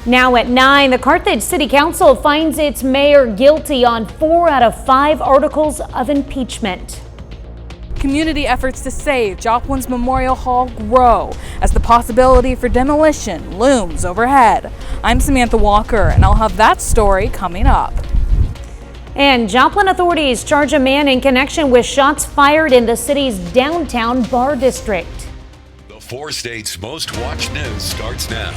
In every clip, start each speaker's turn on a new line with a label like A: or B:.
A: Now at 9, the Carthage City Council finds its mayor guilty on 4 out of 5 articles of impeachment.
B: Community efforts to save Joplin's Memorial Hall grow as the possibility for demolition looms overhead. I'm Samantha Walker, and I'll have that story coming up.
A: And Joplin authorities charge a man in connection with shots fired in the city's downtown bar district.
C: The 4 states' most watched news starts now.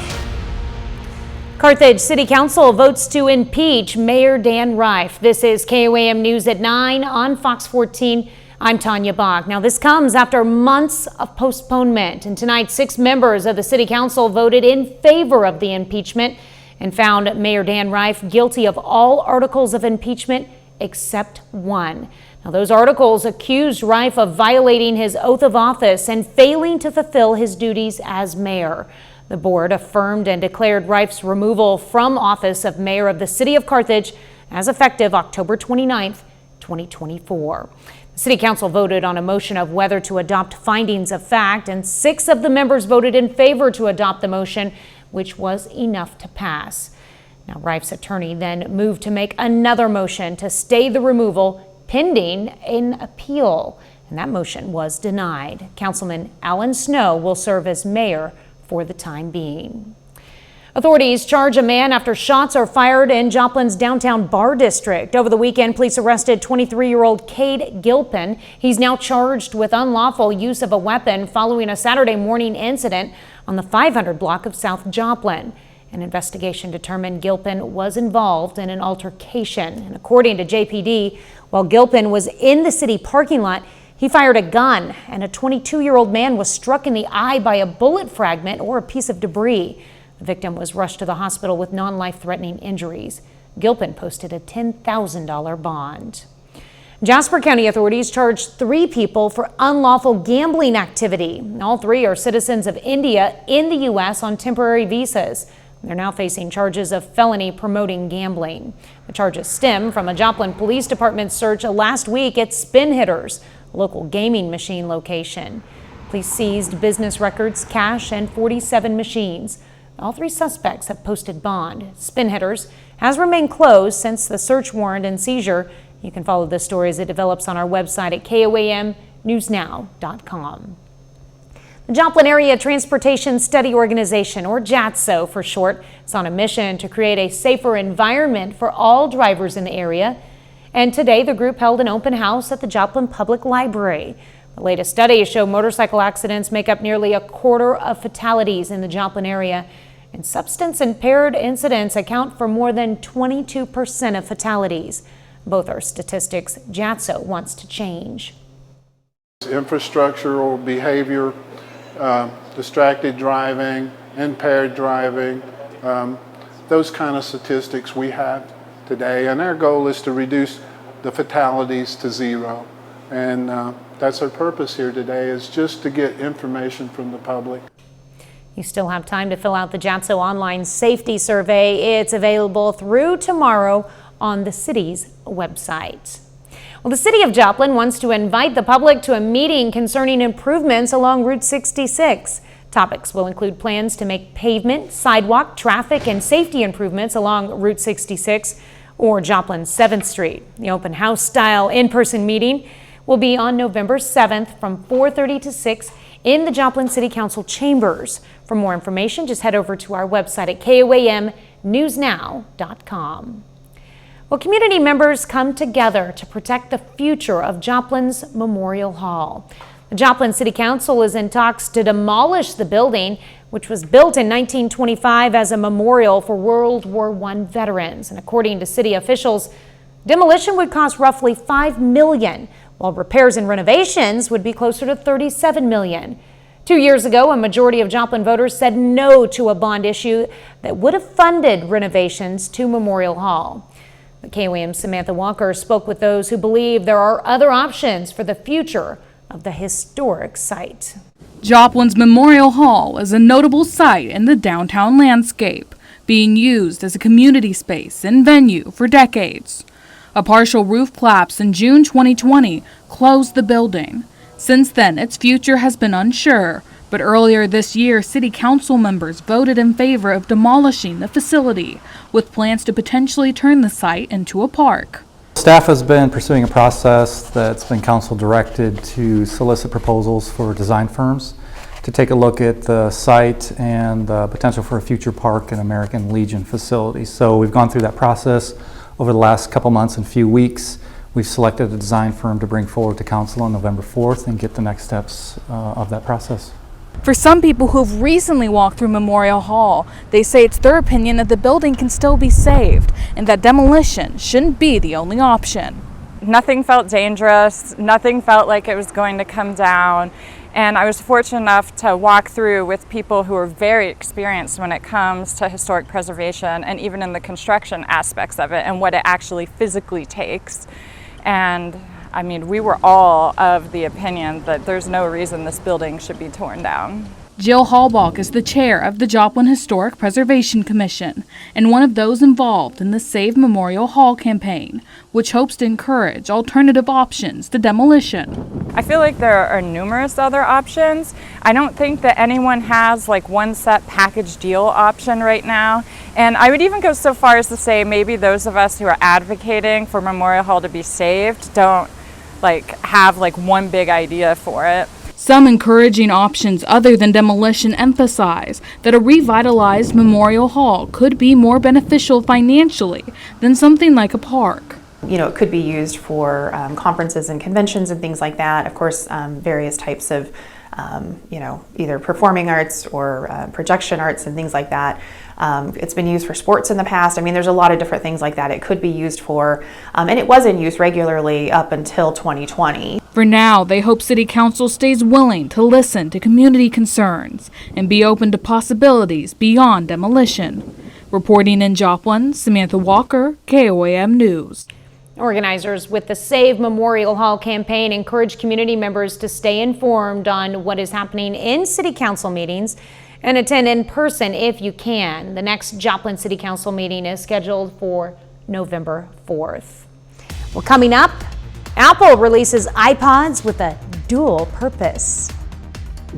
A: Carthage City Council votes to impeach Mayor Dan Reif. This is KOAM News at 9 on Fox 14. I'm Tanya Bach. Now, this comes after months of postponement, and tonight 6 members of the City Council voted in favor of the impeachment and found Mayor Dan Reif guilty of all articles of impeachment except one. Now, those articles accused Reif of violating his oath of office and failing to fulfill his duties as mayor. The board affirmed and declared Reif's removal from office of mayor of the city of Carthage as effective October 29th, 2024. The City Council voted on a motion of whether to adopt findings of fact, and 6 of the members voted in favor to adopt the motion, which was enough to pass. Now, Reif's attorney then moved to make another motion to stay the removal pending an appeal, and that motion was denied. Councilman Alan Snow will serve as mayor for the time being. Authorities charge a man after shots are fired in Joplin's downtown bar district. Over the weekend, police arrested 23-year-old Cade Gilpin. He's now charged with unlawful use of a weapon following a Saturday morning incident on the 500 block of South Joplin. An investigation determined Gilpin was involved in an altercation. And according to JPD, while Gilpin was in the city parking lot, he fired a gun, and a 22-year-old man was struck in the eye by a bullet fragment or a piece of debris. The victim was rushed to the hospital with non-life-threatening injuries. Gilpin posted a $10,000 bond. Jasper County authorities charged 3 people for unlawful gambling activity. All 3 are citizens of India in the U.S. on temporary visas. They're now facing charges of felony promoting gambling. The charges stem from a Joplin Police Department search last week at Spin Hitters, a local gaming machine location. Police seized business records, cash, and 47 machines. All 3 suspects have posted bond. Spin Hitters has remained closed since the search warrant and seizure. You can follow this story as it develops on our website at KOAMnewsnow.com. The Joplin Area Transportation Study Organization, or JATSO for short, is on a mission to create a safer environment for all drivers in the area. And today, the group held an open house at the Joplin Public Library. The latest studies show motorcycle accidents make up nearly a quarter of fatalities in the Joplin area, and substance-impaired incidents account for more than 22% of fatalities. Both are statistics JATSO wants to change.
D: Infrastructural behavior, distracted driving, impaired driving, those kind of statistics we have today, and our goal is to reduce the fatalities to 0. And that's our purpose here today, is just to get information from the public.
A: You still have time to fill out the JATSO online safety survey. It's available through tomorrow on the city's website. Well, the city of Joplin wants to invite the public to a meeting concerning improvements along Route 66. Topics will include plans to make pavement, sidewalk, traffic, and safety improvements along Route 66 or Joplin's 7th Street. The open house style in-person meeting will be on November 7th from 4:30 to 6 in the Joplin City Council chambers. For more information, just head over to our website at KOAMnewsnow.com. Well, community members come together to protect the future of Joplin's Memorial Hall. The Joplin City Council is in talks to demolish the building, which was built in 1925 as a memorial for World War I veterans. And according to city officials, demolition would cost roughly $5 million, while repairs and renovations would be closer to $37 million. 2 years ago, a majority of Joplin voters said no to a bond issue that would have funded renovations to Memorial Hall. The KOAM's Samantha Walker spoke with those who believe there are other options for the future of the historic site.
B: Joplin's Memorial Hall is a notable site in the downtown landscape, being used as a community space and venue for decades. A partial roof collapse in June 2020 closed the building. Since then, its future has been unsure, But earlier this year, city council members voted in favor of demolishing the facility, with plans to potentially turn the site into a park.
E: Staff has been pursuing a process that's been council directed to solicit proposals for design firms to take a look at the site and the potential for a future park and American Legion facility. So we've gone through that process over the last couple months and few weeks. We've selected a design firm to bring forward to council on November 4th and get the next steps of that process.
B: For some people who have recently walked through Memorial Hall, they say it's their opinion that the building can still be saved and that demolition shouldn't be the only option.
F: Nothing felt dangerous, nothing felt like it was going to come down, and I was fortunate enough to walk through with people who are very experienced when it comes to historic preservation and even in the construction aspects of it and what it actually physically takes. And I mean, we were all of the opinion that there's no reason this building should be torn down.
B: Jill Hallbach is the chair of the Joplin Historic Preservation Commission and one of those involved in the Save Memorial Hall campaign, which hopes to encourage alternative options to demolition.
F: I feel like there are numerous other options. I don't think that anyone has like one set package deal option right now. And I would even go so far as to say maybe those of us who are advocating for Memorial Hall to be saved don't have one big idea for it.
B: Some encouraging options other than demolition emphasize that a revitalized Memorial Hall could be more beneficial financially than something like a park.
G: You know, it could be used for conferences and conventions and things like that. Of course, various types of, either performing arts or projection arts and things like that. It's been used for sports in the past. I mean, there's a lot of different things like that it could be used for, and it was in use regularly up until 2020.
B: For now, they hope City Council stays willing to listen to community concerns and be open to possibilities beyond demolition. Reporting in Joplin, Samantha Walker, KOAM News.
A: Organizers with the Save Memorial Hall campaign encourage community members to stay informed on what is happening in City Council meetings and attend in person if you can. The next Joplin City Council meeting is scheduled for November 4th. Well, coming up, Apple releases iPods with a dual purpose.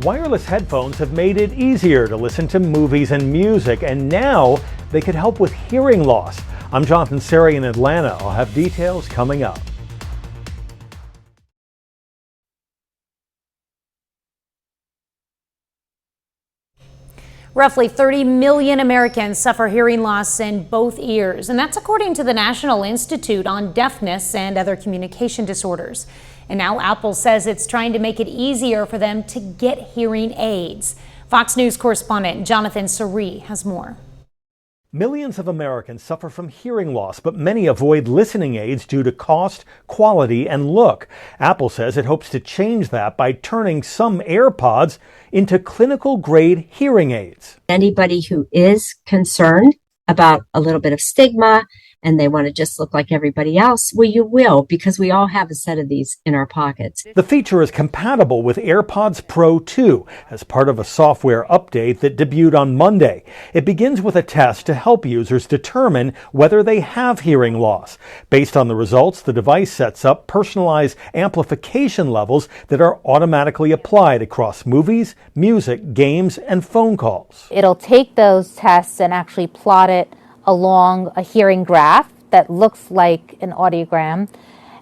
H: Wireless headphones have made it easier to listen to movies and music, and now they could help with hearing loss. I'm Jonathan Seri in Atlanta. I'll have details coming up.
A: Roughly 30 million Americans suffer hearing loss in both ears, and that's according to the National Institute on Deafness and Other Communication Disorders. And now Apple says it's trying to make it easier for them to get hearing aids. Fox News correspondent Jonathan Seri has more.
H: Millions of Americans suffer from hearing loss, but many avoid listening aids due to cost, quality, and look. Apple says it hopes to change that by turning some AirPods into clinical-grade hearing aids.
I: Anybody who is concerned about a little bit of stigma and they want to just look like everybody else, well, you will, because we all have a set of these in our pockets.
H: The feature is compatible with AirPods Pro 2 as part of a software update that debuted on Monday. It begins with a test to help users determine whether they have hearing loss. Based on the results, the device sets up personalized amplification levels that are automatically applied across movies, music, games, and phone calls.
J: It'll take those tests and actually plot it along a hearing graph that looks like an audiogram,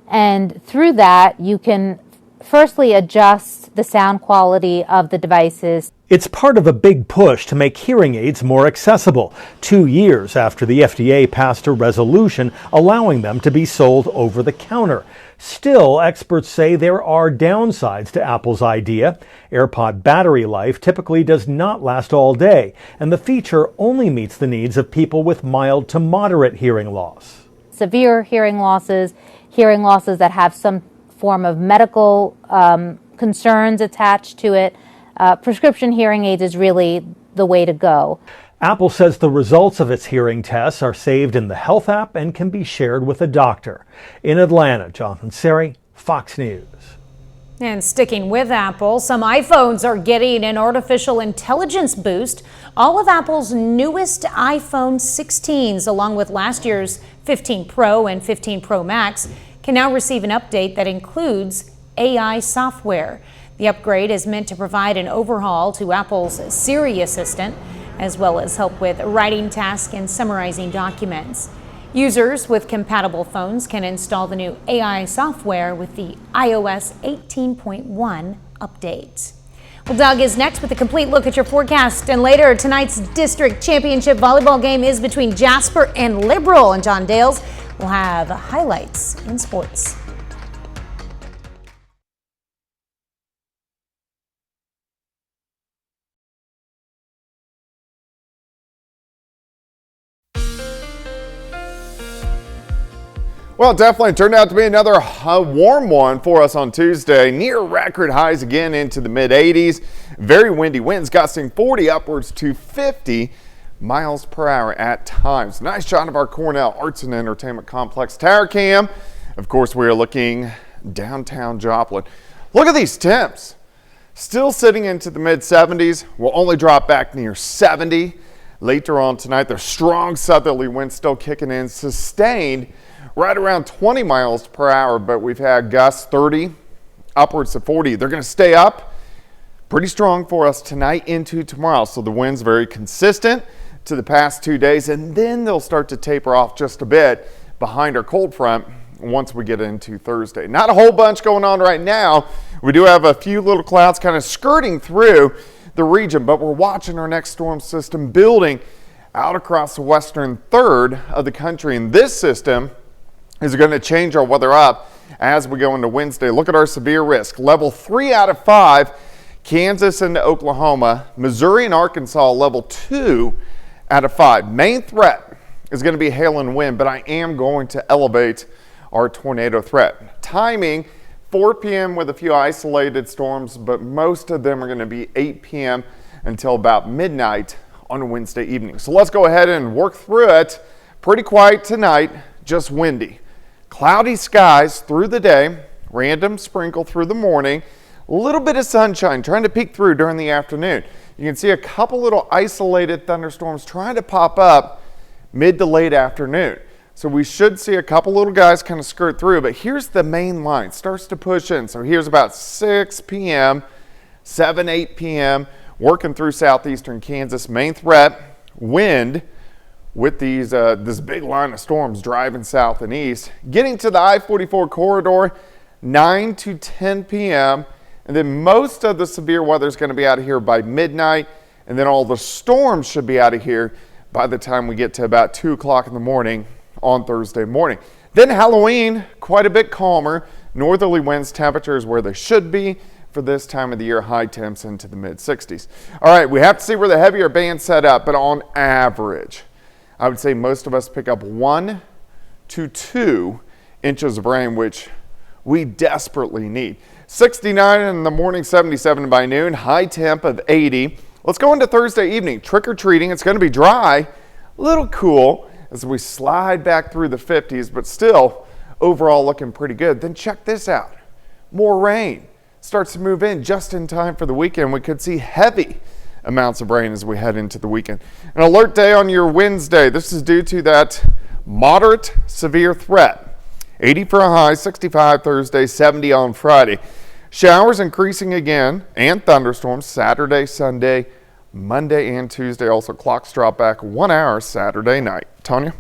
J: and through that you can firstly adjust the sound quality of the devices.
H: It's part of a big push to make hearing aids more accessible, 2 years after the FDA passed a resolution allowing them to be sold over the counter. Still, experts say there are downsides to Apple's idea. AirPod battery life typically does not last all day, and the feature only meets the needs of people with mild to moderate hearing loss.
J: Severe hearing losses that have some form of medical concerns attached to it, prescription hearing aids is really the way to go.
H: Apple says the results of its hearing tests are saved in the Health app and can be shared with a doctor. In Atlanta, Jonathan Seri, Fox News.
A: And sticking with Apple, some iPhones are getting an artificial intelligence boost. All of Apple's newest iPhone 16s, along with last year's 15 Pro and 15 Pro Max, can now receive an update that includes AI software. The upgrade is meant to provide an overhaul to Apple's Siri Assistant, as well as help with writing tasks and summarizing documents. Users with compatible phones can install the new AI software with the iOS 18.1 update. Well, Doug is next with a complete look at your forecast. And later, tonight's district championship volleyball game is between Jasper and Liberal. And John Dales will have highlights in sports.
K: Well, it definitely turned out to be another warm one for us on Tuesday. Near record highs again into the mid-80s. Very windy winds gusting 40 upwards to 50 miles per hour at times. Nice shot of our Cornell Arts and Entertainment Complex tower cam. Of course, we are looking downtown Joplin. Look at these temps. Still sitting into the mid-70s. Will only drop back near 70 later on tonight. The strong southerly winds still kicking in, sustained right around 20 miles per hour, but we've had gusts 30, upwards to 40. They're going to stay up pretty strong for us tonight into tomorrow. So the wind's very consistent to the past 2 days, and then they'll start to taper off just a bit behind our cold front once we get into Thursday. Not a whole bunch going on right now. We do have a few little clouds kind of skirting through the region, but we're watching our next storm system building out across the western third of the country, and this system is going to change our weather up as we go into Wednesday. Look at our severe risk. Level 3 out of 5, Kansas into Oklahoma. Missouri and Arkansas, level 2 out of 5. Main threat is going to be hail and wind, but I am going to elevate our tornado threat. Timing, 4 p.m. with a few isolated storms, but most of them are going to be 8 p.m. until about midnight on Wednesday evening. So let's go ahead and work through it. Pretty quiet tonight, just windy. Cloudy skies through the day, random sprinkle through the morning, a little bit of sunshine trying to peek through during the afternoon. You can see a couple little isolated thunderstorms trying to pop up mid to late afternoon. So we should see a couple little guys kind of skirt through, but here's the main line, starts to push in. So here's about 6 p.m., 7, 8 p.m., working through southeastern Kansas. Main threat, wind, with these this big line of storms driving south and east. Getting to the I-44 corridor, 9 to 10 p.m. And then most of the severe weather is going to be out of here by midnight. And then all the storms should be out of here by the time we get to about 2 o'clock in the morning on Thursday morning. Then Halloween, quite a bit calmer. Northerly winds, temperatures where they should be for this time of the year. High temps into the mid-60s. All right, we have to see where the heavier bands set up, but on average, I would say most of us pick up 1 to 2 inches of rain, which we desperately need. 69 in the morning, 77 by noon, high temp of 80. Let's go into Thursday evening. Trick-or-treating. It's going to be dry, a little cool as we slide back through the 50s, but still overall looking pretty good. Then check this out. More rain starts to move in just in time for the weekend. We could see heavy amounts of rain as we head into the weekend. An alert day on your Wednesday. This is due to that moderate severe threat. 80 for a high, 65 Thursday, 70 on Friday. Showers increasing again and thunderstorms Saturday, Sunday, Monday, and Tuesday. Also clocks drop back 1 hour Saturday night. Tanya?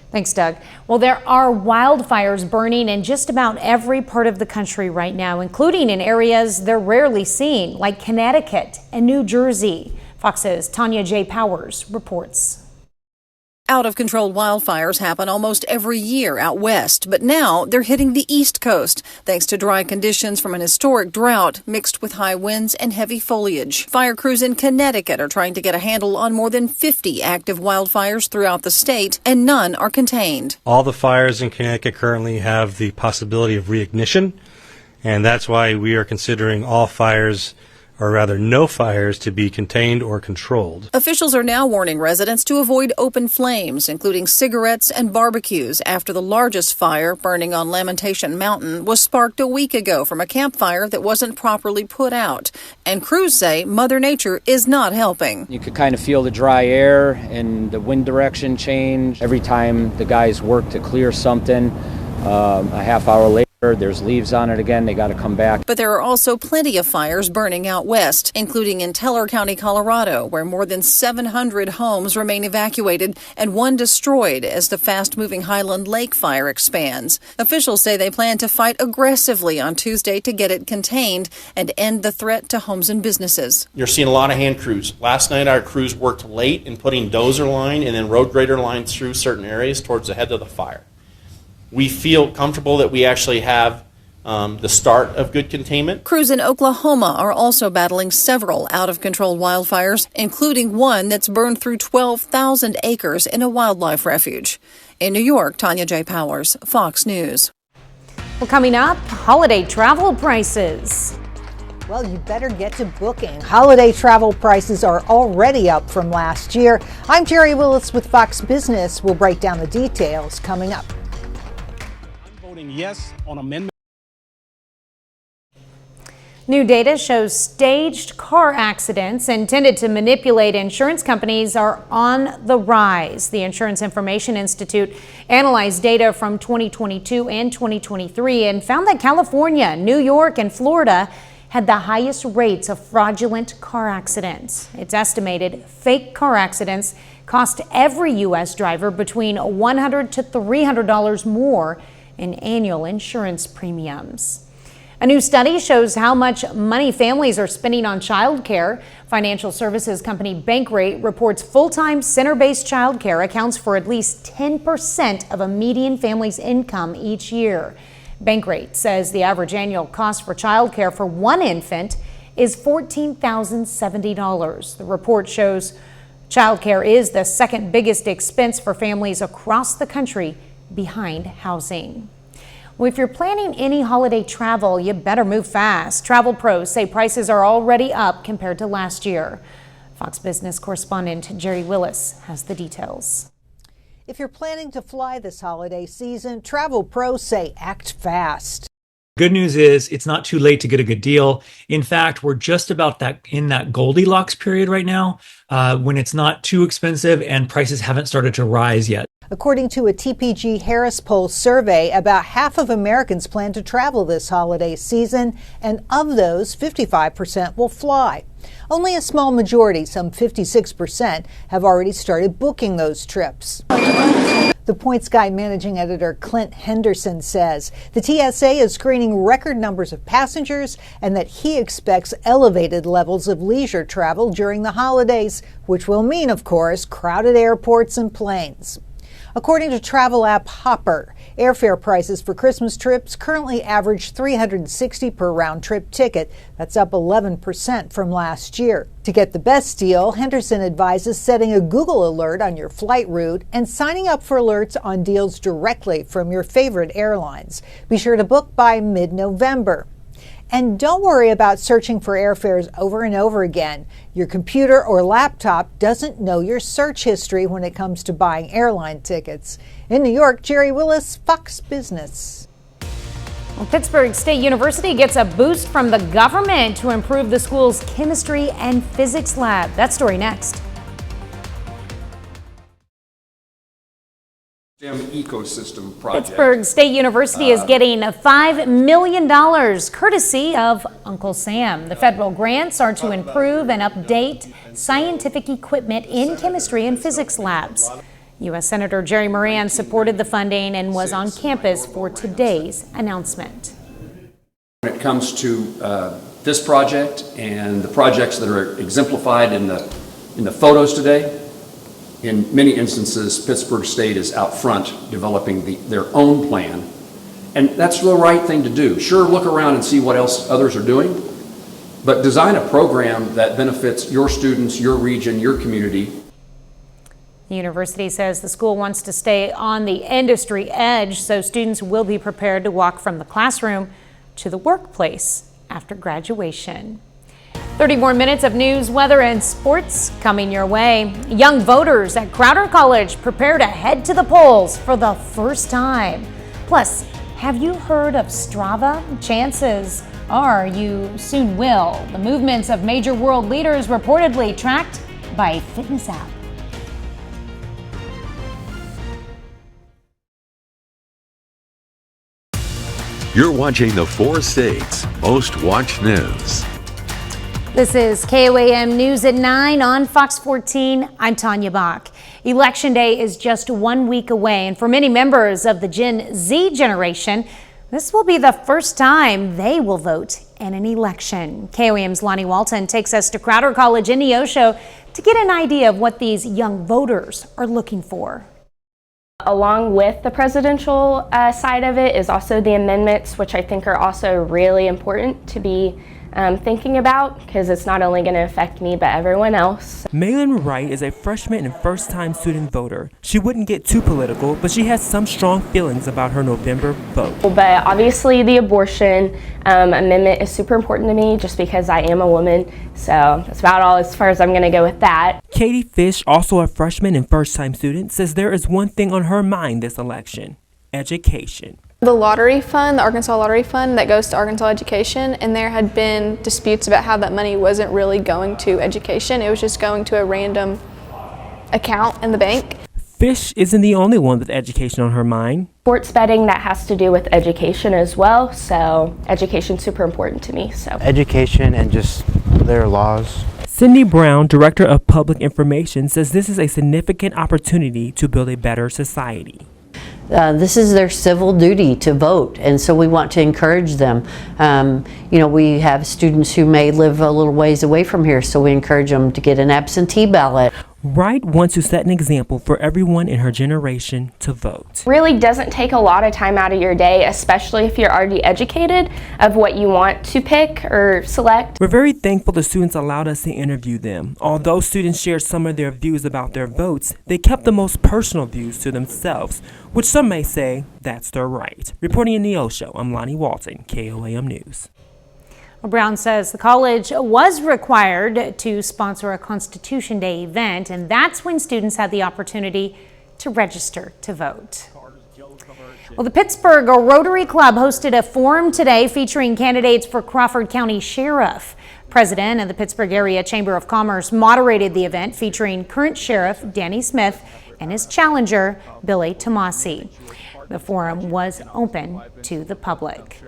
A: Thanks, Doug. Well, there are wildfires burning in just about every part of the country right now, including in areas they're rarely seen, like Connecticut and New Jersey. Fox's Tanya J. Powers reports.
L: Out-of-control wildfires happen almost every year out west, but now they're hitting the East Coast, thanks to dry conditions from an historic drought mixed with high winds and heavy foliage. Fire crews in Connecticut are trying to get a handle on more than 50 active wildfires throughout the state, and none are contained.
M: All the fires in Connecticut currently have the possibility of reignition, and that's why we are considering all fires or rather no fires, to be contained or controlled.
L: Officials are now warning residents to avoid open flames, including cigarettes and barbecues, after the largest fire burning on Lamentation Mountain was sparked a week ago from a campfire that wasn't properly put out. And crews say Mother Nature is not helping.
N: You could kind of feel the dry air and the wind direction change. Every time the guys work to clear something, a half hour later, there's leaves on it again. They got to come back.
L: But there are also plenty of fires burning out west, including in Teller County, Colorado, where more than 700 homes remain evacuated and one destroyed as the fast-moving Highland Lake fire expands. Officials say they plan to fight aggressively on Tuesday to get it contained and end the threat to homes and businesses.
O: You're seeing a lot of hand crews. Last night our crews worked late in putting dozer line and then road grader lines through certain areas towards the head of the fire. We feel comfortable that we actually have the start of good containment.
L: Crews in Oklahoma are also battling several out-of-control wildfires, including one that's burned through 12,000 acres in a wildlife refuge. In New York, Tanya J. Powers, Fox News.
A: Well, coming up, holiday travel prices.
P: Well, you better get to booking. Holiday travel prices are already up from last year. I'm Jerry Willis with Fox Business. We'll break down the details coming up.
Q: Yes on amendment.
A: New data shows staged car accidents intended to manipulate insurance companies are on the rise. The Insurance Information Institute analyzed data from 2022 and 2023 and found that California, New York, and Florida had the highest rates of fraudulent car accidents. It's estimated fake car accidents cost every U.S. driver between $100 to $300 more in annual insurance premiums. A new study shows how much money families are spending on childcare. Financial services company Bankrate reports full-time center-based childcare accounts for at least 10% of a median family's income each year. Bankrate says the average annual cost for childcare for one infant is $14,070. The report shows childcare is the second biggest expense for families across the country, behind housing. Well, if you're planning any holiday travel, you better move fast. Travel pros say prices are already up compared to last year. Fox Business correspondent Jerry Willis has the details.
P: If you're planning to fly this holiday season, travel pros say act fast.
R: Good news is it's not too late to get a good deal. In fact, we're just about in that Goldilocks period right now, when it's not too expensive and prices haven't started to rise yet.
P: According to a TPG Harris Poll survey, about half of Americans plan to travel this holiday season, and of those, 55% will fly. Only a small majority, some 56%, have already started booking those trips. The Points Guy managing editor Clint Henderson says the TSA is screening record numbers of passengers and that he expects elevated levels of leisure travel during the holidays, which will mean, of course, crowded airports and planes. According to travel app Hopper, airfare prices for Christmas trips currently average $360 per round-trip ticket. That's up 11% from last year. To get the best deal, Henderson advises setting a Google alert on your flight route and signing up for alerts on deals directly from your favorite airlines. Be sure to book by mid-November. And don't worry about searching for airfares over and over again. Your computer or laptop doesn't know your search history when it comes to buying airline tickets. In New York, Jerry Willis, Fox Business.
A: Well, Pittsburgh State University gets a boost from the government to improve the school's chemistry and physics lab. That story next.
S: Ecosystem project.
A: Pittsburgh State University is getting $5 million courtesy of Uncle Sam. The federal grants are to improve and update scientific equipment in chemistry and physics labs. U.S. Senator Jerry Moran supported the funding and was on campus for today's announcement.
S: When it comes to this project and the projects that are exemplified in the photos today, in many instances, Pittsburgh State is out front developing their own plan, and that's the right thing to do. Sure, look around and see what else others are doing, but design a program that benefits your students, your region, your community.
A: The university says the school wants to stay on the industry edge, so students will be prepared to walk from the classroom to the workplace after graduation. 30 more minutes of news, weather, and sports coming your way. Young voters at Crowder College prepare to head to the polls for the first time. Plus, have you heard of Strava? Chances are you soon will. The movements of major world leaders reportedly tracked by a fitness app.
C: You're watching the 4 states' most watched news.
A: This is KOAM News at 9 on Fox 14. I'm Tanya Bach. Election Day is just 1 week away, and for many members of the Gen Z generation, this will be the first time they will vote in an election. KOAM's Lonnie Walton takes us to Crowder College in Neosho to get an idea of what these young voters are looking for.
Q: Along with the presidential side of it is also the amendments, which I think are also really important to be thinking about, because it's not only going to affect me but everyone else.
T: Malin Wright is a freshman and first-time student voter. She wouldn't get too political, but she has some strong feelings about her November vote.
Q: But obviously the abortion amendment is super important to me just because I am a woman, so that's about all as far as I'm going to go with that.
T: Katie Fish, also a freshman and first-time student, says there is one thing on her mind this election: education.
U: The lottery fund, the Arkansas Lottery Fund that goes to Arkansas education, and there had been disputes about how that money wasn't really going to education. It was just going to a random account in the bank.
T: Fish isn't the only one with education on her mind.
Q: Sports betting, that has to do with education as well, so education's super important to me. So
V: education and just their laws.
T: Cindy Brown, Director of Public Information, says this is a significant opportunity to build a better society.
W: This is their civil duty to vote, and so we want to encourage them. We have students who may live a little ways away from here, so we encourage them to get an absentee ballot.
T: Wright wants to set an example for everyone in her generation to vote.
Q: Really doesn't take a lot of time out of your day, especially if you're already educated of what you want to pick or select.
T: We're very thankful the students allowed us to interview them. Although students shared some of their views about their votes, they kept the most personal views to themselves, which some may say that's their right. Reporting in Neosho, I'm Lonnie Walton, KOAM News.
A: Brown says the college was required to sponsor a Constitution Day event, and that's when students had the opportunity to register to vote. Well, the Pittsburgh Rotary Club hosted a forum today featuring candidates for Crawford County Sheriff. President of the Pittsburgh Area Chamber of Commerce moderated the event featuring current Sheriff Danny Smith and his challenger Billy Tomasi. The forum was open to the public.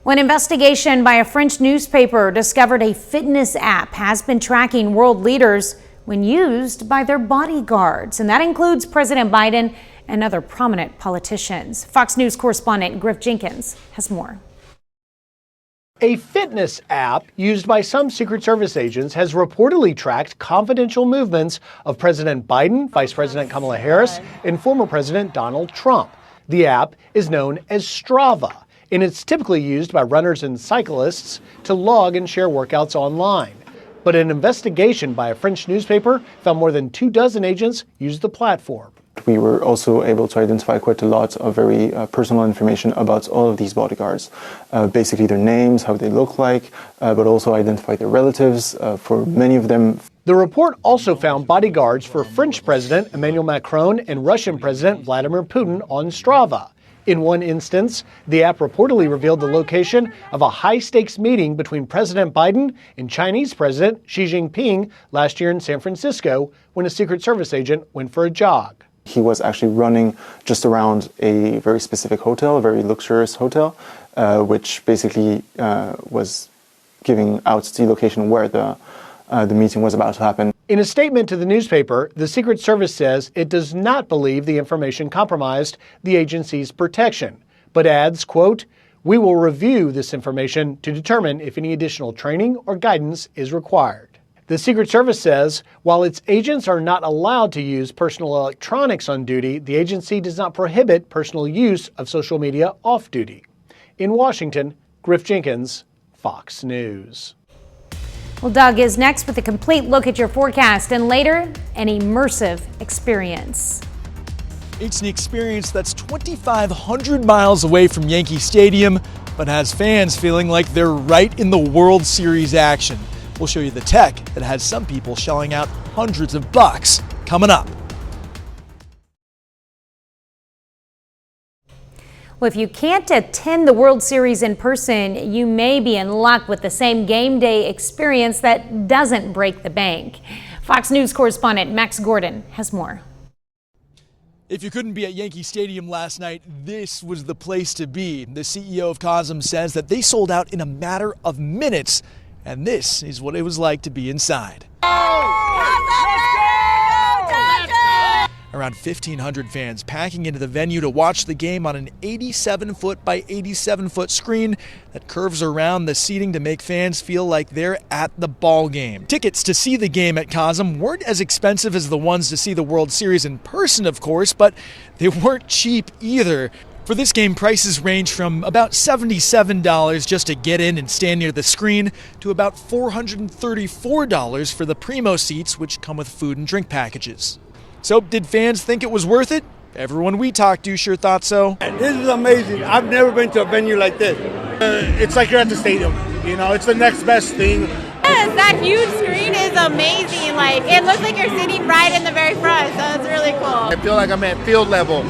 A: An investigation by a French newspaper discovered a fitness app has been tracking world leaders when used by their bodyguards, and that includes President Biden and other prominent politicians. Fox News correspondent Griff Jenkins has more.
X: A fitness app used by some Secret Service agents has reportedly tracked confidential movements of President Biden, Vice President Kamala Harris, and former President Donald Trump. The app is known as Strava, and it's typically used by runners and cyclists to log and share workouts online. But an investigation by a French newspaper found more than 24 agents used the platform.
Y: We were also able to identify quite a lot of very personal information about all of these bodyguards. Basically their names, how they look like, but also identify their relatives for many of them.
X: The report also found bodyguards for French President Emmanuel Macron and Russian President Vladimir Putin on Strava. In one instance, the app reportedly revealed the location of a high-stakes meeting between President Biden and Chinese President Xi Jinping last year in San Francisco when a Secret Service agent went for a jog.
Y: He was actually running just around a very specific hotel, a very luxurious hotel, which basically was giving out the location where the meeting was about to happen.
X: In a statement to the newspaper, the Secret Service says it does not believe the information compromised the agency's protection, but adds, quote, "We will review this information to determine if any additional training or guidance is required." The Secret Service says while its agents are not allowed to use personal electronics on duty, the agency does not prohibit personal use of social media off duty. In Washington, Griff Jenkins, Fox News.
A: Well, Doug is next with a complete look at your forecast, and later, an immersive experience.
Z: It's an experience that's 2,500 miles away from Yankee Stadium, but has fans feeling like they're right in the World Series action. We'll show you the tech that has some people shelling out hundreds of bucks coming up.
A: Well, if you can't attend the World Series in person, you may be in luck with the same game day experience that doesn't break the bank. Fox News correspondent Max Gordon has more.
Z: If you couldn't be at Yankee Stadium last night, this was the place to be. The CEO of Cosm says that they sold out in a matter of minutes, and this is what it was like to be inside. Around 1,500 fans packing into the venue to watch the game on an 87-foot by 87-foot screen that curves around the seating to make fans feel like they're at the ball game. Tickets to see the game at Cosm weren't as expensive as the ones to see the World Series in person, of course, but they weren't cheap either. For this game, prices range from about $77 just to get in and stand near the screen to about $434 for the primo seats, which come with food and drink packages. So, did fans think it was worth it? Everyone we talked to sure thought so.
B: This is amazing. I've never been to a venue like this. It's like you're at the stadium. You know, it's the next best thing.
D: Yes, that huge screen is amazing. Like, it looks like you're sitting right in the very front, so it's really cool.
B: I feel like I'm at field level.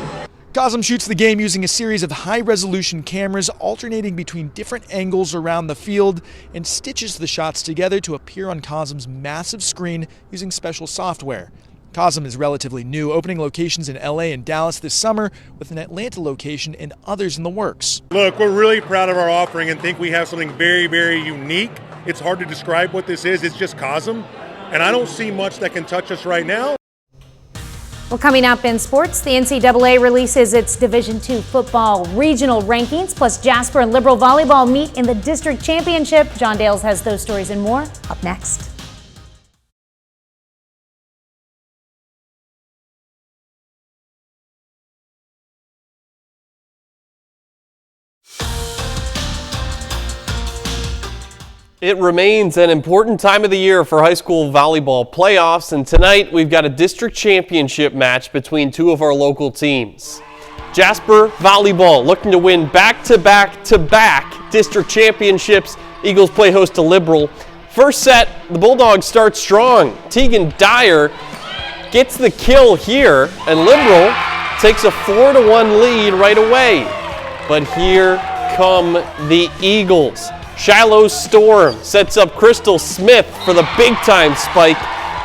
Z: Cosm shoots the game using a series of high-resolution cameras alternating between different angles around the field and stitches the shots together to appear on Cosm's massive screen using special software. Cosm is relatively new, opening locations in LA and Dallas this summer, with an Atlanta location and others in the works.
B: Look, we're really proud of our offering and think we have something very, very unique. It's hard to describe what this is. It's just Cosm, and I don't see much that can touch us right now.
A: Well, coming up in sports, the NCAA releases its Division II football regional rankings, plus Jasper and Liberal volleyball meet in the district championship. John Dales has those stories and more up next.
E: It remains an important time of the year for high school volleyball playoffs, and tonight we've got a district championship match between two of our local teams. Jasper Volleyball looking to win back-to-back district championships. Eagles play host to Liberal. First set, the Bulldogs start strong. Tegan Dyer gets the kill here, and Liberal takes a 4-1 lead right away. But here come the Eagles. Shiloh Storm sets up Crystal Smith for the big-time spike.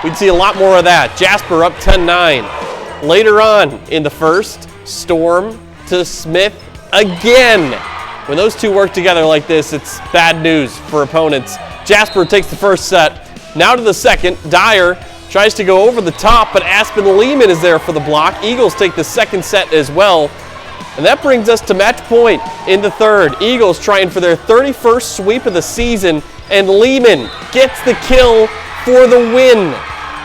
E: We'd see a lot more of that. Jasper up 10-9. Later on in the first, Storm to Smith again. When those two work together like this, it's bad news for opponents. Jasper takes the first set. Now to the second. Dyer tries to go over the top, but Aspen Lehman is there for the block. Eagles take the second set as well. And that brings us to match point in the third. Eagles trying for their 31st sweep of the season, and Lehman gets the kill for the win.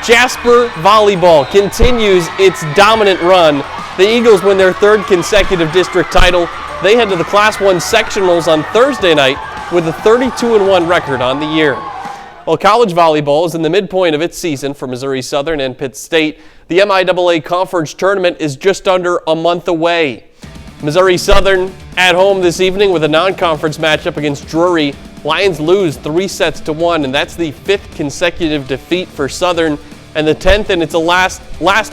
E: Jasper Volleyball continues its dominant run. The Eagles win their third consecutive district title. They head to the Class 1 sectionals on Thursday night with a 32-1 record on the year. Well, college volleyball is in the midpoint of its season for Missouri Southern and Pitt State. The MIAA Conference Tournament is just under a month away. Missouri Southern at home this evening with a non-conference matchup against Drury. Lions lose 3-1, and that's the 5th consecutive defeat for Southern and the 10th in its last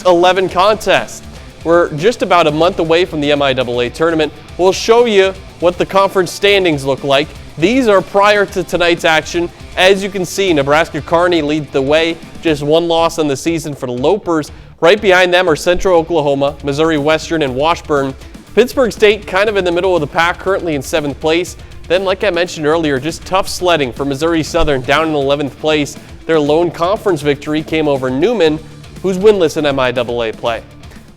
E: 11 contests. We're just about a month away from the MIAA tournament. We'll show you what the conference standings look like. These are prior to tonight's action. As you can see, Nebraska Kearney leads the way, just one loss on the season for the Lopers. Right behind them are Central Oklahoma, Missouri Western, and Washburn. Pittsburgh State kind of in the middle of the pack, currently in 7th place. Then, like I mentioned earlier, just tough sledding for Missouri Southern down in 11th place. Their lone conference victory came over Newman, who's winless in MIAA play.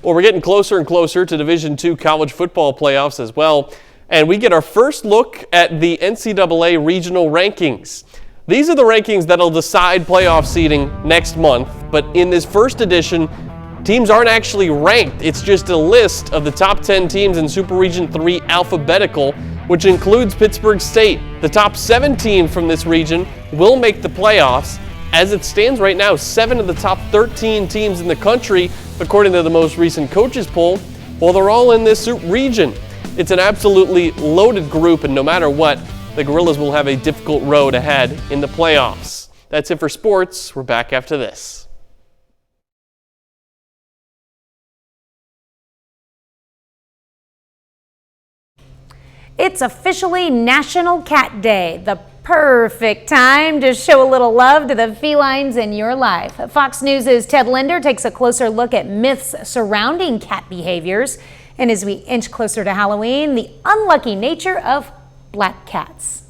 E: Well, we're getting closer and closer to Division II college football playoffs as well, and we get our first look at the NCAA regional rankings. These are the rankings that'll decide playoff seeding next month, but in this first edition, teams aren't actually ranked. It's just a list of the top 10 teams in Super Region 3 alphabetical, which includes Pittsburgh State. The top 7 teams from this region will make the playoffs. As it stands right now, 7 of the top 13 teams in the country, according to the most recent coaches poll, well, they're all in this region. It's an absolutely loaded group, and no matter what, the Gorillas will have a difficult road ahead in the playoffs. That's it for sports. We're back after this.
A: It's officially National Cat Day, the perfect time to show a little love to the felines in your life. Fox News' Ted Linder takes a closer look at myths surrounding cat behaviors. And as we inch closer to Halloween, the unlucky nature of black cats.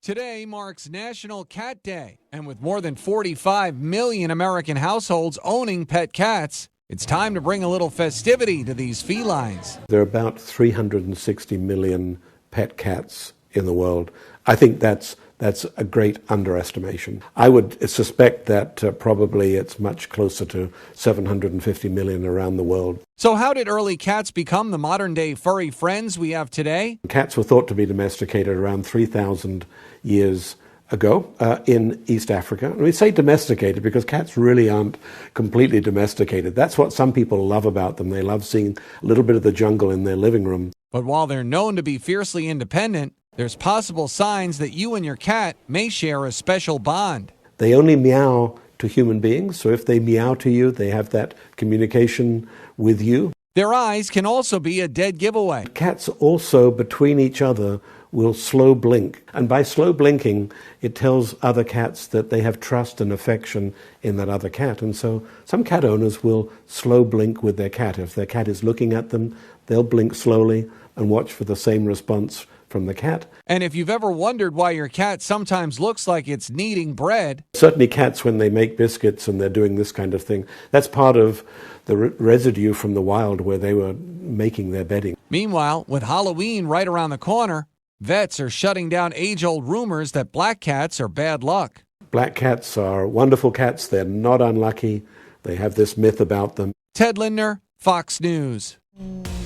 F: Today marks National Cat Day, and with more than 45 million American households owning pet cats, it's time to bring a little festivity to these felines.
G: There are about 360 million pet cats in the world. I think that's a great underestimation. I would suspect that probably it's much closer to 750 million around the world.
F: So how did early cats become the modern-day furry friends we have today?
G: Cats were thought to be domesticated around 3,000 years ago in East Africa. And we say domesticated because cats really aren't completely domesticated. That's what some people love about them. They love seeing a little bit of the jungle in their living room.
F: But while they're known to be fiercely independent, there's possible signs that you and your cat may share a special bond.
G: They only meow to human beings, so if they meow to you, they have that communication with you.
F: Their eyes can also be a dead giveaway.
G: Cats also, between each other, will slow blink. And by slow blinking, it tells other cats that they have trust and affection in that other cat. And so some cat owners will slow blink with their cat. If their cat is looking at them, they'll blink slowly and watch for the same response from the cat.
F: And if you've ever wondered why your cat sometimes looks like it's kneading bread.
G: Certainly cats, when they make biscuits and they're doing this kind of thing, that's part of the residue from the wild where they were making their bedding.
F: Meanwhile, with Halloween right around the corner, vets are shutting down age-old rumors that black cats are bad luck.
G: Black cats are wonderful cats. They're not unlucky. They have this myth about them.
F: Ted Linder, Fox News.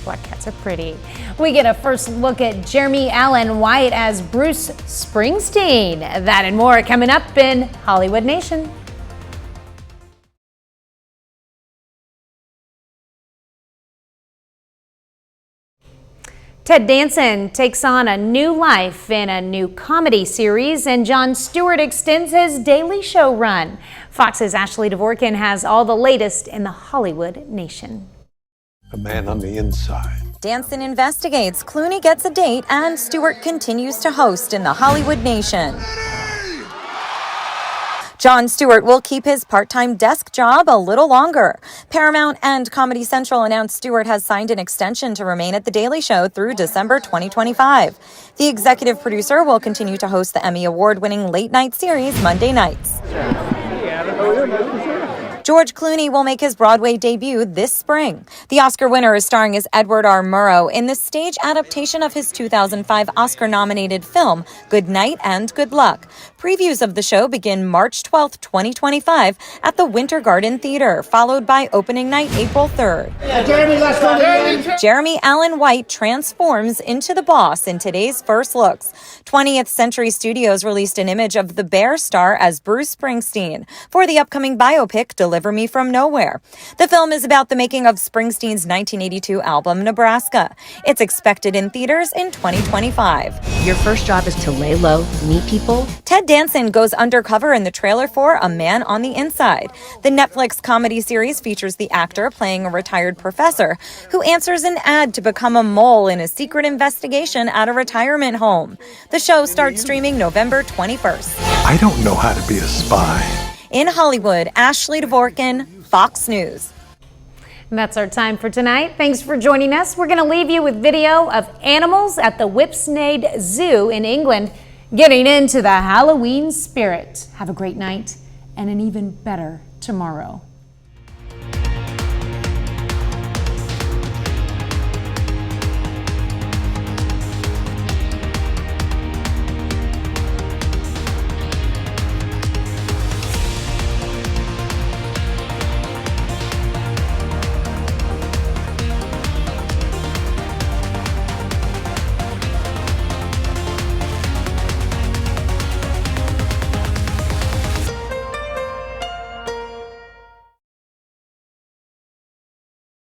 A: Black cats are pretty. We get a first look at Jeremy Allen White as Bruce Springsteen. That and more coming up in Hollywood Nation. Ted Danson takes on a new life in a new comedy series, and Jon Stewart extends his Daily Show run. Fox's Ashley Dvorkin has all the latest in the Hollywood Nation.
H: A man on the inside.
I: Danson investigates, Clooney gets a date, and Stewart continues to host in the Hollywood Nation. Jon Stewart will keep his part-time desk job a little longer. Paramount and Comedy Central announced Stewart has signed an extension to remain at The Daily Show through December 2025. The executive producer will continue to host the Emmy Award-winning late-night series Monday nights. George Clooney will make his Broadway debut this spring. The Oscar winner is starring as Edward R. Murrow in the stage adaptation of his 2005 Oscar-nominated film, Good Night and Good Luck. Previews of the show begin March 12, 2025 at the Winter Garden Theater, followed by opening night April 3rd. Jeremy Allen White transforms into the boss in today's First Looks. 20th Century Studios released an image of the Bear star as Bruce Springsteen for the upcoming biopic Deliver Me From Nowhere. The film is about the making of Springsteen's 1982 album Nebraska. It's expected in theaters in 2025.
J: Your first job is to lay low, meet people.
I: Ted Danson goes undercover in the trailer for A Man on the Inside. The Netflix comedy series features the actor playing a retired professor who answers an ad to become a mole in a secret investigation at a retirement home. The show starts streaming November 21st.
H: I don't know how to be a spy.
I: In Hollywood, Ashley Dvorkin, Fox News.
A: And that's our time for tonight. Thanks for joining us. We're going to leave you with video of animals at the Whipsnade Zoo in England getting into the Halloween spirit. Have a great night and an even better tomorrow.